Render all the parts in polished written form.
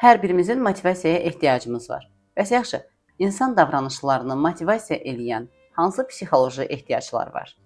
Hər birimizin motivasiyaya ehtiyacımız var. Bəs yaxşı, insan davranışlarını motivasiya eləyən hansı psixoloji ehtiyaclar var?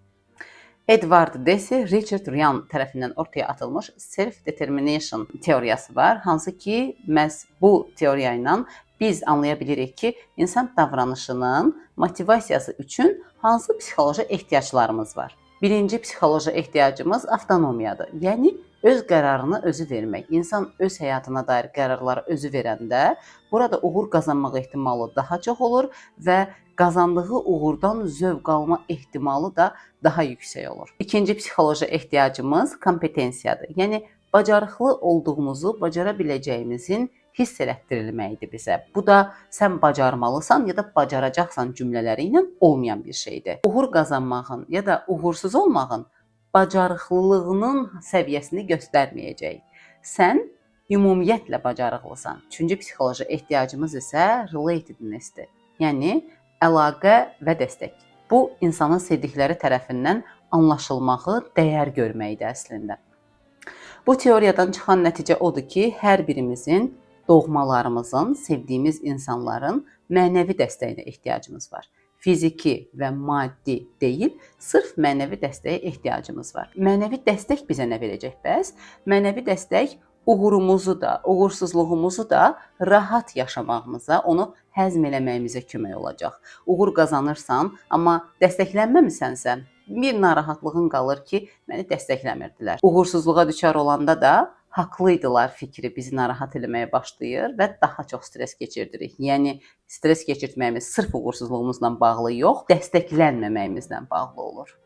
Edward Deci, Richard Ryan tərəfindən ortaya atılmış self-determination teoriyası var, hansı ki, məhz bu teoriya ilə biz anlaya bilirik ki, insan davranışının motivasiyası üçün hansı psixoloji ehtiyaclarımız var. Birinci psixoloji ehtiyacımız avtonomiyadır. Yəni öz qərarını özü vermək. İnsan öz həyatına dair qərarları özü verəndə burada uğur qazanmaq ehtimalı daha çox olur və qazandığı uğurdan zövq alma ehtimalı da daha yüksək olur. İkinci psixoloji ehtiyacımız kompetensiyadır. Yəni bacarıqlı olduğumuzu, bacara biləcəyimizin hiss elətdirilməyidir bizə. Bu da sən bacarmalısan ya da bacaracaqsan cümlələri ilə olmayan bir şeydir. Uğur qazanmağın ya da uğursuz olmağın bacarıqlılığının səviyyəsini göstərməyəcək. Sən ümumiyyətlə bacarıqlısan. Üçüncü psixoloji ehtiyacımız isə relatedness-dir. Yəni əlaqə və dəstək. Bu insanın sevdikləri tərəfindən anlaşılmağı, dəyər görməkdir əslində. Bu teoriyadan çıxan nəticə odur ki, hər birimizin doğmalarımızın, sevdiyimiz insanların mənəvi dəstəyinə ehtiyacımız var. Fiziki və maddi deyil, sırf mənəvi dəstəyə ehtiyacımız var. Mənəvi dəstək bizə nə verəcək bəs? Mənəvi dəstək uğurumuzu da, uğursuzluğumuzu da rahat yaşamağımıza, onu həzm eləməyimizə kömək olacaq. Uğur qazanırsan, amma dəstəklənməmisənsə, bir narahatlığın qalır ki, məni dəstəkləmirdilər. Uğursuzluğa düçar olanda da haqlıydılar fikri bizi narahat eləməyə başlayır və daha çox stres keçirdirik. Yəni stres keçirtməyimiz sırf uğursuzluğumuzla bağlı yox, dəstəklənməməyimizlə bağlı olur.